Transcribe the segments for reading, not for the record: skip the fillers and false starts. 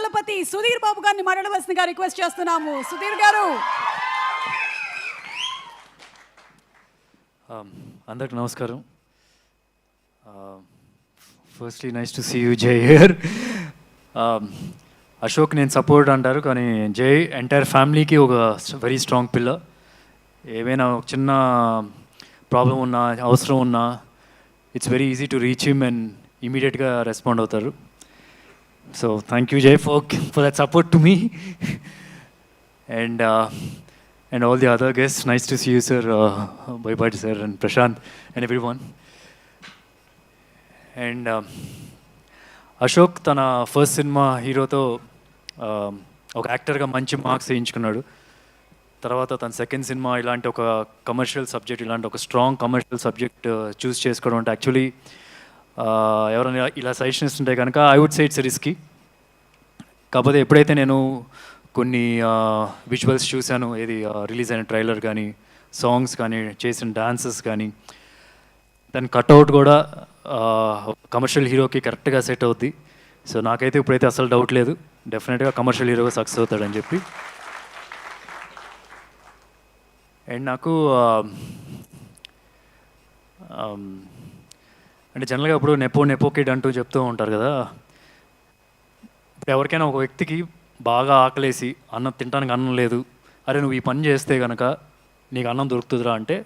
దళపతి సుధీర్ బాబు గారిని మాట్లాడవలసిందిగా రిక్వెస్ట్ చేస్తున్నాము. సుధీర్ గారు. అందరికి నమస్కారం. Firstly nice to see you Jai here. Ashok నేను సపోర్ట్ అంటారు, కానీ జై ఎంటైర్ ఫ్యామిలీకి ఒక వెరీ స్ట్రాంగ్ పిల్లర్. ఏమైనా ఒక చిన్న ప్రాబ్లం ఉన్నా, అవసరం ఉన్నా, it's very easy to reach him and ఇమీడియట్గా రెస్పాండ్ అవుతారు. సో థ్యాంక్ యూ జై for that support to me and all the other guests. Nice to see you, sir, Bhaibhaji sir and Prashant and everyone. And Ashok తన first cinema హీరోతో ఒక యాక్టర్గా మంచి marks వేయించుకున్నాడు. తర్వాత తన సెకండ్ సినిమా ఇలాంటి ఒక కమర్షియల్ సబ్జెక్ట్, ఇలాంటి ఒక స్ట్రాంగ్ కమర్షియల్ సబ్జెక్ట్ చూస్ చేసుకోవడం అంటే యాక్చువల్లీ ఎవరైనా ఇలా సజెషన్ ఇస్తుంటే కనుక I would say it's risky. కాకపోతే ఎప్పుడైతే నేను కొన్ని విజువల్స్ చూశాను, ఏది రిలీజ్ అయిన ట్రైలర్ కానీ, సాంగ్స్ కానీ, చేసిన డాన్సెస్ కానీ, దాని కట్అవుట్ కూడా కమర్షియల్ హీరోకి కరెక్ట్గా సెట్ అవుద్ది. సో నాకైతే ఇప్పుడైతే అసలు డౌట్ లేదు, డెఫినెట్గా కమర్షియల్ హీరోగా సక్సెస్ అవుతాడని చెప్పి. అండ్ నాకు అంటే జనరల్గా ఇప్పుడు నెపో కిడ్ అంటూ చెప్తూ ఉంటారు కదా. ఇప్పుడు ఎవరికైనా ఒక వ్యక్తికి బాగా ఆకలేసి అన్నం తినడానికి అన్నం లేదు, అరే నువ్వు ఈ పని చేస్తే కనుక నీకు అన్నం దొరుకుతుందిరా అంటే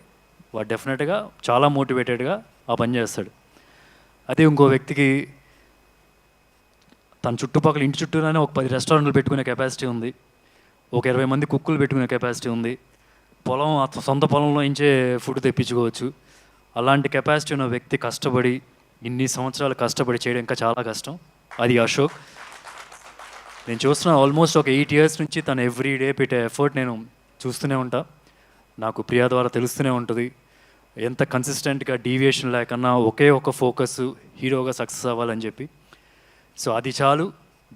వాడు డెఫినెట్గా చాలా మోటివేటెడ్గా ఆ పని చేస్తాడు. అదే ఇంకో వ్యక్తికి తన చుట్టుపక్కల ఇంటి చుట్టూనే ఒక 10 రెస్టారెంట్లు పెట్టుకునే కెపాసిటీ ఉంది, ఒక 20 మంది కుక్కులు పెట్టుకునే కెపాసిటీ ఉంది, సొంత పొలంలో నుంచే ఫుడ్ తెప్పించుకోవచ్చు. అలాంటి కెపాసిటీ ఉన్న వ్యక్తి కష్టపడి ఇన్ని సంవత్సరాలు కష్టపడి చేయడం ఇంకా చాలా కష్టం. అది అశోక్. నేను చూస్తున్నా ఆల్మోస్ట్ ఒక 8 years నుంచి తను ఎవ్రీ డే పెట్టే ఎఫర్ట్ నేను చూస్తూనే ఉంటా. నాకు ప్రియా ద్వారా తెలుస్తూనే ఉంటుంది ఎంత కన్సిస్టెంట్గా డీవియేషన్ లేకన్నా ఒకే ఒక ఫోకస్ హీరోగా సక్సెస్ అవ్వాలని చెప్పి. సో అది చాలు,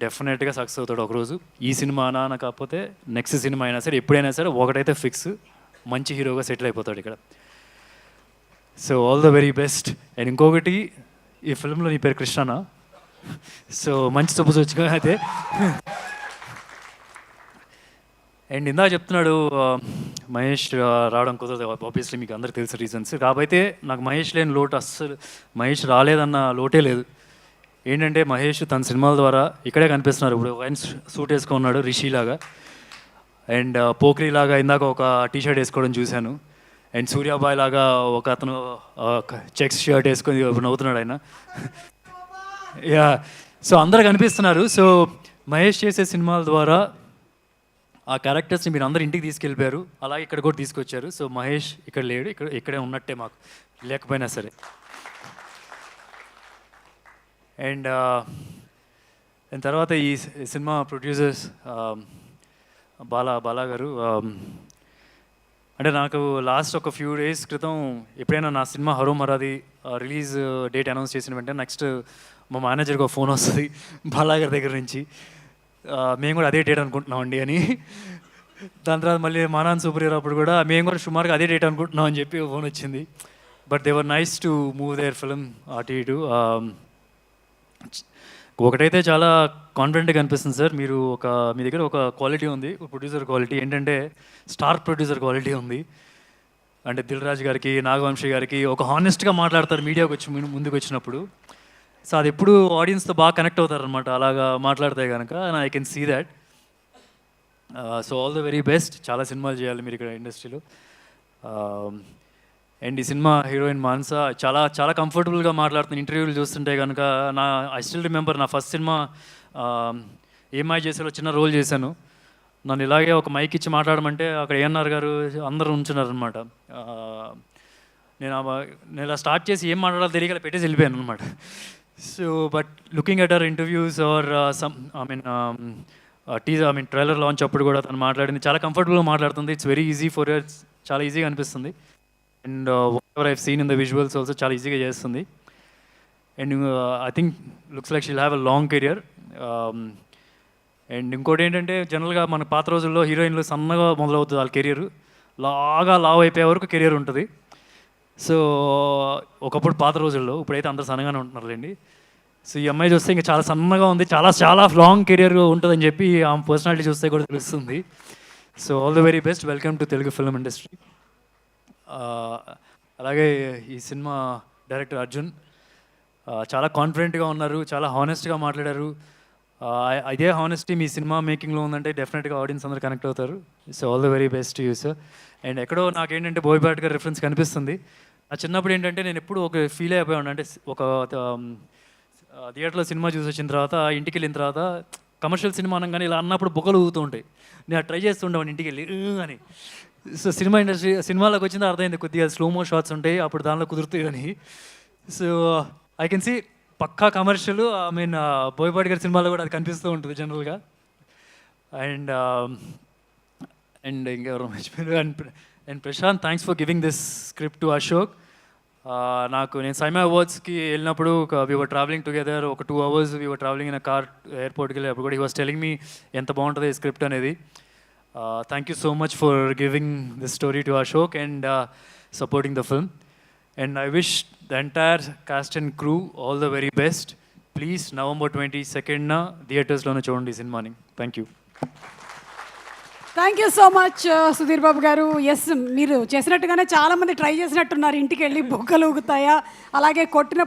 డెఫినెట్గా సక్సెస్ అవుతాడు ఒకరోజు. ఈ సినిమా అనా కాకపోతే నెక్స్ట్ సినిమా అయినా సరే, ఎప్పుడైనా సరే ఒకటైతే ఫిక్స్, మంచి హీరోగా సెటిల్ అయిపోతాడు ఇక్కడ. So all the very best. And ఇంకొకటి, ఈ ఫిల్మ్లో నీ పేరు కృష్ణనా? సో మంచి సపోజ్ వచ్చిగా అయితే. అండ్ ఇందాక చెప్తున్నాడు మహేష్ రావడం కుదరదు, ఆబ్వియస్లీ మీకు అందరికి తెలిసిన రీజన్స్. కాకపోతే నాకు మహేష్ లేని లోటు అస్సలు, మహేష్ రాలేదన్న లోటే లేదు. ఏంటంటే మహేష్ తన సినిమాల ద్వారా ఇక్కడే కనిపిస్తున్నారు. ఇప్పుడు ఆయన సూట్ వేసుకున్నాడు రిషిలాగా, అండ్ పోఖ్రీలాగా ఇందాక ఒక టీషర్ట్ వేసుకోవడం చూశాను, అండ్ సూర్యాబాయ్ లాగా ఒక అతను చెక్స్ షర్ట్ వేసుకొని నవ్వుతున్నాడు ఆయన. యా, సో అందరూ కనిపిస్తున్నారు. సో మహేష్ చేసే సినిమాల ద్వారా ఆ క్యారెక్టర్స్ని మీరు అందరు ఇంటికి తీసుకెళ్ళిపోయారు, అలాగే ఇక్కడ కూడా తీసుకొచ్చారు. సో మహేష్ ఇక్కడ లేడు, ఇక్కడే ఉన్నట్టే మాకు లేకపోయినా సరే. అండ్ తర్వాత ఈ సినిమా ప్రొడ్యూసర్స్ బాలా గారు, అంటే నాకు లాస్ట్ ఒక ఫ్యూ డేస్ క్రితం ఎప్పుడైనా నా సినిమా హరో మరాది రిలీజ్ డేట్ అనౌన్స్ చేసిన వెంటనే నెక్స్ట్ మా మేనేజర్కి ఒక ఫోన్ వస్తుంది బాలా గారి దగ్గర నుంచి, మేము కూడా అదే డేట్ అనుకుంటున్నామండి అని. దాని తర్వాత మళ్ళీ మానాన్ సూపర్ హీరో అప్పుడు కూడా మేము కూడా సుమారుగా అదే డేట్ అనుకుంటున్నాం అని చెప్పి ఫోన్ వచ్చింది. But they were nice to move their film అటు ఇటు. ఒకటైతే చాలా కాన్ఫిడెంట్గా అనిపిస్తుంది సార్, మీ దగ్గర ఒక క్వాలిటీ ఉంది, ప్రొడ్యూసర్ క్వాలిటీ. ఏంటంటే స్టార్ ప్రొడ్యూసర్ క్వాలిటీ ఉంది. అంటే దిల్ రాజు గారికి, నాగవంశీ గారికి ఒక హానెస్ట్గా మాట్లాడతారు మీడియాకి వచ్చి ముందుకు వచ్చినప్పుడు. సో అది ఎప్పుడు ఆడియన్స్తో బాగా కనెక్ట్ అవుతారనమాట అలాగా మాట్లాడితే కనుక. I can see that. So all the very best. చాలా సినిమాలు చేయాలి మీరు ఇక్కడ ఇండస్ట్రీలో. అండ్ ఈ సినిమా హీరోయిన్ మానస చాలా చాలా కంఫర్టబుల్గా మాట్లాడుతున్న ఇంటర్వ్యూలు చూస్తుంటే కనుక. ఐ స్టిల్ రిమెంబర్ నా ఫస్ట్ సినిమా ఏమై చేసేలో చిన్న రోల్ చేశాను. నన్ను ఇలాగే ఒక మైక్ ఇచ్చి మాట్లాడమంటే అక్కడ ఏఎన్ఆర్ గారు అందరూ ఉంచున్నారనమాట. నేను ఇలా స్టార్ట్ చేసి ఏం మాట్లాడాలో తెలియక పెట్టేసి వెళ్ళిపోయాను అనమాట. So but looking at our interviews or trailer launch అప్పుడు కూడా తను మాట్లాడింది చాలా కంఫర్టబుల్గా మాట్లాడుతుంది. It's very easy for her, చాలా ఈజీగా అనిపిస్తుంది. And whatever I've seen in the visuals also చాలా ఈజీగా చేస్తుంది. And I think looks like she'll have a long career. And ఇంకోటి ఏంటంటే జనరల్గా మన పాత రోజుల్లో హీరోయిన్లు సన్నగా మొదలవుతుంది వాళ్ళ కెరియర్, లావ్ అయిపోయే వరకు కెరియర్ ఉంటుంది. సో ఒకప్పుడు పాత రోజుల్లో, ఇప్పుడైతే అందరు సన్నగానే ఉంటున్నారులేండి. సో ఈ అమ్మాయి చూస్తే ఇంకా చాలా సన్నగా ఉంది, చాలా చాలా లాంగ్ కెరియర్ ఉంటుందని చెప్పి ఆమె పర్సనాలిటీ చూస్తే కూడా తెలుస్తుంది. So all the very best, welcome to Telugu film industry. అలాగే ఈ సినిమా డైరెక్టర్ అర్జున్ చాలా కాన్ఫిడెంట్గా ఉన్నారు, చాలా హానెస్ట్గా మాట్లాడారు. ఇదే హానెస్టీ మీ సినిమా మేకింగ్లో ఉందంటే డెఫినెట్గా ఆడియన్స్ అందరూ కనెక్ట్ అవుతారు. So all the very best you sir. And ఎక్కడో నాకేంటంటే బోయపాటి గారి రిఫరెన్స్ కనిపిస్తుంది. నా చిన్నప్పుడు ఏంటంటే నేను ఎప్పుడు ఒక ఫీల్ అయిపోయాను, అంటే ఒక థియేటర్లో సినిమా చూసి వచ్చిన తర్వాత ఇంటికి వెళ్ళిన తర్వాత కమర్షియల్ సినిమా అనగానే ఇలా అన్నప్పుడు బొక్కలు ఊగుతూ ఉంటాయి. నేను ట్రై చేస్తుండేవాడిని ఇంటికి వెళ్ళి అని. సో సినిమా ఇండస్ట్రీ సినిమాలోకి వచ్చిందో అర్థమైంది, కొద్దిగా స్లోమో షాట్స్ ఉంటాయి, అప్పుడు దానిలో కుదురుతాయి అని. సో ఐ కెన్ సీ పక్కా కమర్షియల్, ఐ మీన్ బోయపాటి గారి సినిమాలో కూడా అది కనిపిస్తూ ఉంటుంది జనరల్గా. అండ్ ఇంకెవరు మర్చిపోయారు. And Prashanth, thanks for giving this script to Ashok. నేను సైమా అవార్డ్స్కి వెళ్ళినప్పుడు వీ వర్ ట్రావెలింగ్ టుగెదర్, ఒక 2 hours we were travelling in a car ఎయిర్పోర్ట్కి వెళ్ళి, అప్పుడు కూడా హీ వాస్ టెలింగ్ మీ ఎంత బాగుంటుంది ఈ స్క్రిప్ట్ అనేది. Thank you so much for giving this story to Ashok and supporting the film. And I wish the entire cast and crew all the very best. Please, November 22nd థియేటర్స్లోనే చూడండి ఈ సినిమాని. Thank you. Thank you so much Sudheer Babu గారు. Yes, మీరు చేసినట్టుగానే చాలామంది try చేసినట్టున్నారు, ఇంటికి వెళ్ళి బొక్కలు ఊగుతాయా అలాగే కొట్టినప్పుడు